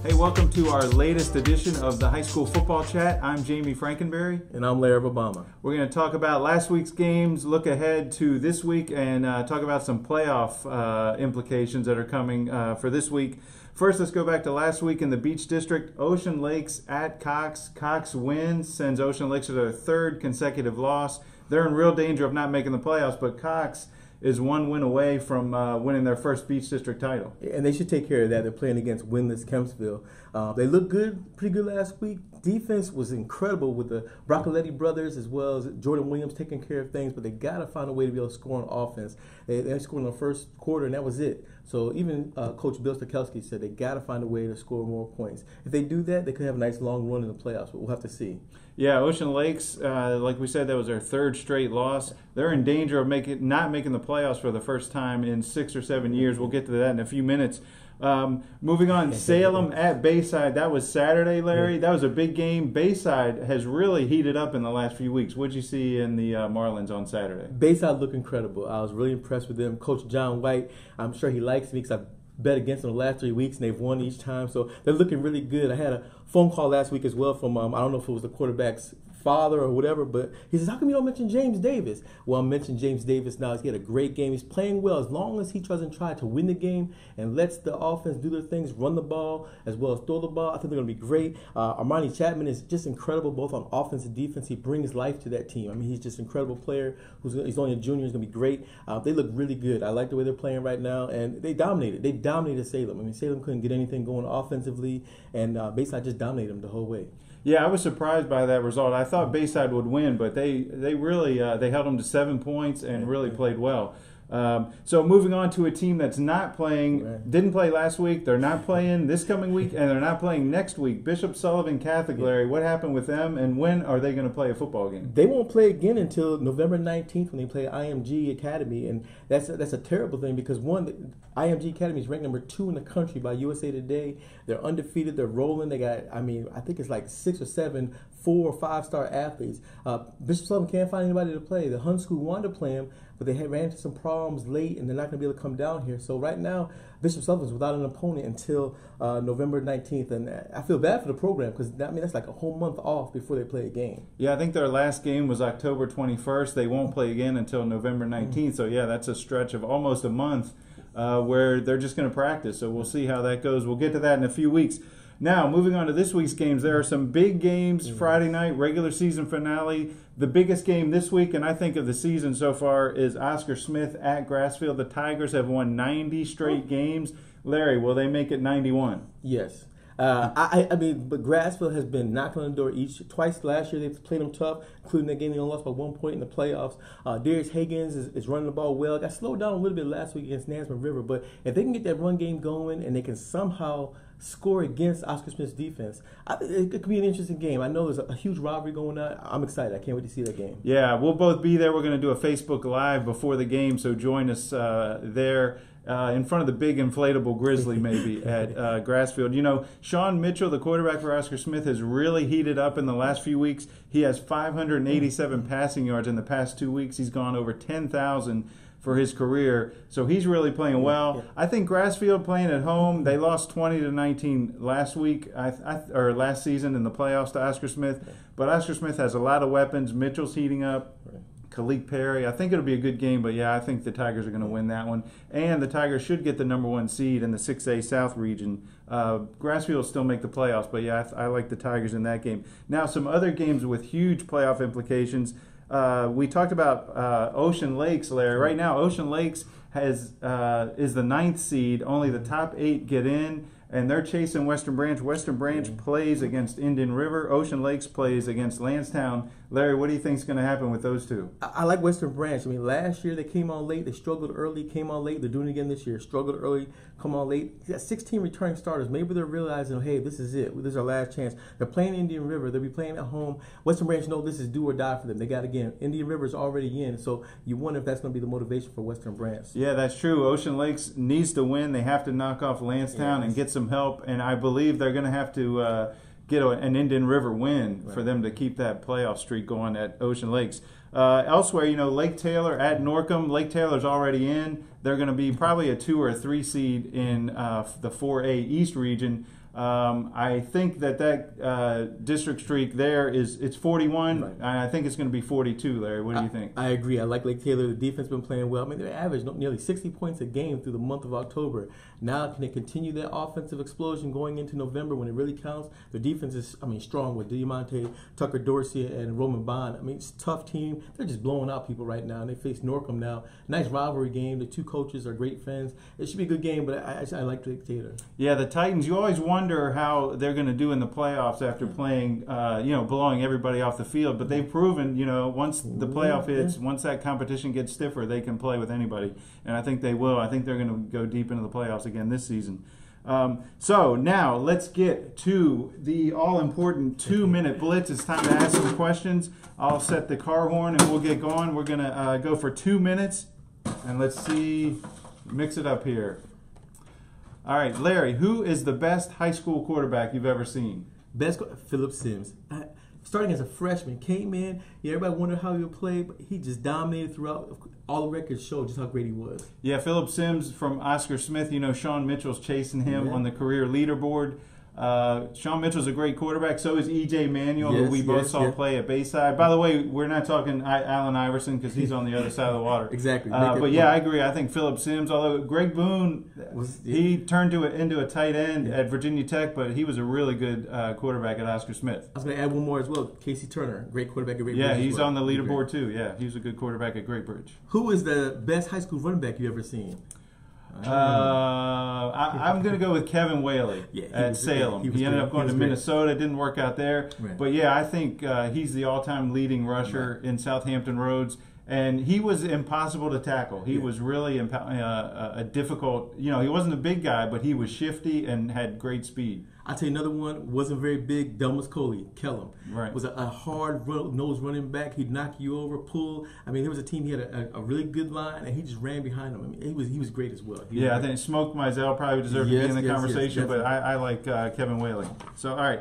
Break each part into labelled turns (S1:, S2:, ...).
S1: Hey, welcome to our latest edition of the High School Football Chat. I'm Jami Frankenberry.
S2: And I'm Larry Rubama.
S1: We're going to talk about last week's games, look ahead to this week, and talk about some playoff implications that are coming for this week. First, let's go back to last week in the Beach District. Ocean Lakes at Cox. Cox wins, sends Ocean Lakes to their third consecutive loss. They're in real danger of not making the playoffs, but Cox is one win away from winning their first Beach District title.
S2: And they should take care of that. They're playing against winless Kempsville. They looked good, pretty good last week. Defense was incredible with the Broccoletti brothers as well as Jordan Williams taking care of things, but they got to find a way to be able to score on offense. They scored in the first quarter, and that was it. So even Coach Bill Stokowski said they got to find a way to score more points. If they do that, they could have a nice long run in the playoffs, but we'll have to see.
S1: Yeah, Ocean Lakes, like we said, that was their third straight loss. They're in danger of not making the playoffs for the first time in 6 or 7 years. We'll get to that in a few minutes. Moving on, Salem at Bayside. That was Saturday, Larry. Yeah. That was a big game. Bayside has really heated up in the last few weeks. What did you see in the Marlins on Saturday?
S2: Bayside looked incredible. I was really impressed with them. Coach John White, I'm sure he likes me because I've bet against them the last 3 weeks, and they've won each time. So they're looking really good. I had a phone call last week as well from, I don't know if it was the quarterback's father or whatever, but he says, how come you don't mention James Davis? Well, I'm mentioning James Davis now. He had a great game. He's playing well as long as he doesn't try to win the game and lets the offense do their things, run the ball as well as throw the ball. I think they're going to be great. Armani Chapman is just incredible both on offense and defense. He brings life to that team. I mean, he's just an incredible player. He's only a junior. He's going to be great. They look really good. I like the way they're playing right now, and they dominated. They dominated Salem. I mean, Salem couldn't get anything going offensively, and Bayside just dominated them the whole way.
S1: Yeah, I was surprised by that result. I thought Bayside would win, but they really they held them to 7 points and really played well. So moving on to a team that's not playing, didn't play last week, they're not playing this coming week, and they're not playing next week. Bishop Sullivan Catholic, Larry, what happened with them, and when are they going to play a football game?
S2: They won't play again until November 19th when they play IMG Academy, and that's a terrible thing because, one, IMG Academy is ranked number 2 in the country by USA Today. They're undefeated, they're rolling. They got, I think it's like 6 or 7 4- or 5-star athletes. Bishop Sullivan can't find anybody to play. The Hun School wanted to play them, but they ran into some problems late, and they're not going to be able to come down here. So right now, Bishop Sullivan's without an opponent until November 19th, and I feel bad for the program because that's like a whole month off before they play a game.
S1: Yeah, I think their last game was October 21st. They won't play again until November 19th. So yeah, that's a stretch of almost a month where they're just going to practice. So we'll see how that goes. We'll get to that in a few weeks. Now, moving on to this week's games, there are some big games. Friday night, regular season finale. The biggest game this week, and I think of the season so far, is Oscar Smith at Grassfield. The Tigers have won 90 straight games. Larry, will they make it 91?
S2: Yes. But Grassfield has been knocking on the door twice last year. They've played them tough, including that game they only lost by 1 point in the playoffs. Darius Higgins is running the ball well. Got slowed down a little bit last week against Nansemond River, but if they can get that run game going and they can somehow score against Oscar Smith's defense, it could be an interesting game. I know there's a huge rivalry going on. I'm excited. I can't wait to see that game.
S1: Yeah, we'll both be there. We're going to do a Facebook Live before the game, so join us there. In front of the big inflatable grizzly maybe at Grassfield. You know, Sean Mitchell, the quarterback for Oscar Smith, has really heated up in the last few weeks. He has 587 passing yards in the past 2 weeks. He's gone over 10,000 for his career, so he's really playing well. I think Grassfield playing at home, they lost 20-19 last week, or last season in the playoffs to Oscar Smith, but Oscar Smith has a lot of weapons. Mitchell's heating up. Khalid Perry. I think it'll be a good game, but yeah, I think the Tigers are going to win that one. And the Tigers should get the number 1 seed in the 6A South region. Grassfield will still make the playoffs, but yeah, I like the Tigers in that game. Now, some other games with huge playoff implications. We talked about Ocean Lakes, Larry. Right now, Ocean Lakes is the 9th seed. Only the top 8 get in, and they're chasing Western Branch. Western Branch plays against Indian River. Ocean Lakes plays against Lansdowne. Larry, what do you think is going to happen with those two?
S2: I like Western Branch. I mean, last year they came on late. They struggled early, came on late. They're doing it again this year. Struggled early, come on late. You got 16 returning starters. Maybe they're realizing, hey, this is it. This is our last chance. They're playing Indian River. They'll be playing at home. Western Branch know this is do or die for them. They got, again, Indian River is already in. So you wonder if that's going to be the motivation for Western Branch.
S1: Yeah, that's true. Ocean Lakes needs to win. They have to knock off Lansdowne and get some help. And I believe they're going to have to get an Indian River win for them to keep that playoff streak going at Ocean Lakes. Elsewhere, you know, Lake Taylor at Norcom. Lake Taylor's already in. They're going to be probably a 2 or a 3 seed in the 4A East region. I think that district streak there it's 41.
S2: Right.
S1: I think it's going to be 42, Larry. What do you think?
S2: I agree. I like Lake Taylor. The defense been playing well. I mean, they averaged nearly 60 points a game through the month of October. Now, can they continue that offensive explosion going into November when it really counts? The defense is, strong with Diamante, Tucker Dorsey, and Roman Bond. It's a tough team. They're just blowing out people right now, and they face Norcom now. Nice rivalry game. The two coaches are great friends. It should be a good game, but I like Lake Taylor.
S1: Yeah, the Titans, you always wonder how they're going to do in the playoffs after playing, blowing everybody off the field. But they've proven, once the playoff hits, once that competition gets stiffer, they can play with anybody. And I think they will. I think they're going to go deep into the playoffs again this season. So now let's get to the all-important 2-minute blitz. It's time to ask some questions. I'll set the car horn and we'll get going. We're going to go for 2 minutes. And let's see, mix it up here. All right, Larry, who is the best high school quarterback you've ever seen?
S2: Philip Sims. Starting as a freshman, came in. Yeah, everybody wondered how he would play, but he just dominated throughout. All the records show just how great he was.
S1: Yeah, Philip Sims from Oscar Smith. Sean Mitchell's chasing him on the career leaderboard. Sean Mitchell's a great quarterback. So is E.J. Manuel, who we both saw play at Bayside. By the way, we're not talking Allen Iverson because he's on the other side of the water.
S2: Exactly.
S1: But yeah, I agree. I think Philip Sims, although Greg Boone, he turned into a tight end at Virginia Tech, but he was a really good quarterback at Oscar Smith.
S2: I was going to add one more as well. Casey Turner, great quarterback at Great Bridge.
S1: Yeah, he's on the leaderboard too. Yeah, he was a good quarterback at Great Bridge.
S2: Who is the best high school running back you've ever seen?
S1: I'm going to go with Kevin Whaley at Salem. He ended up going to Minnesota. Didn't work out there. Right. But yeah, I think he's the all-time leading rusher in South Hampton Roads. And he was impossible to tackle. He was really a difficult, he wasn't a big guy, but he was shifty and had great speed.
S2: I'll tell you another one, wasn't very big, Delmas Coley, Kellum.
S1: Right.
S2: Was a hard-nosed running back. He'd knock you over, pull. There was a team, he had a really good line, and he just ran behind them. He was great as well.
S1: I think Smoke Mizell probably deserved to be in the conversation, but I like Kevin Whaley. So, all right.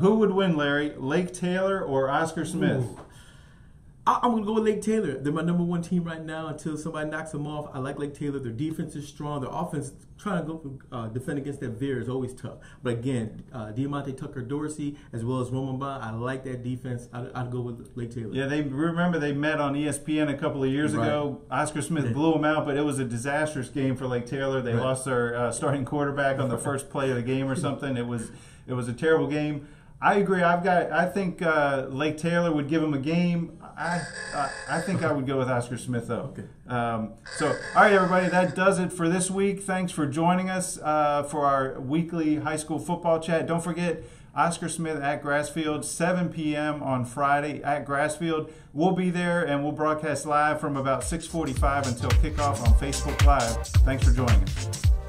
S1: Who would win, Larry? Lake Taylor or Oscar Smith?
S2: Ooh. I'm going to go with Lake Taylor. They're my number one team right now until somebody knocks them off. I like Lake Taylor. Their defense is strong. Their offense, trying to go defend against that veer is always tough. But again, Diamante Tucker Dorsey as well as Roman Bond, I like that defense. I'd go with Lake Taylor.
S1: Yeah, they met on ESPN a couple of years ago. Oscar Smith blew them out, but it was a disastrous game for Lake Taylor. They lost their starting quarterback on the first play of the game or something. It was a terrible game. I agree. I think Lake Taylor would give him a game. I think I would go with Oscar Smith though.
S2: Okay.
S1: So, all right, everybody, that does it for this week. Thanks for joining us for our weekly high school football chat. Don't forget Oscar Smith at Grassfield, 7 p.m. on Friday at Grassfield. We'll be there and we'll broadcast live from about 6:45 until kickoff on Facebook Live. Thanks for joining us.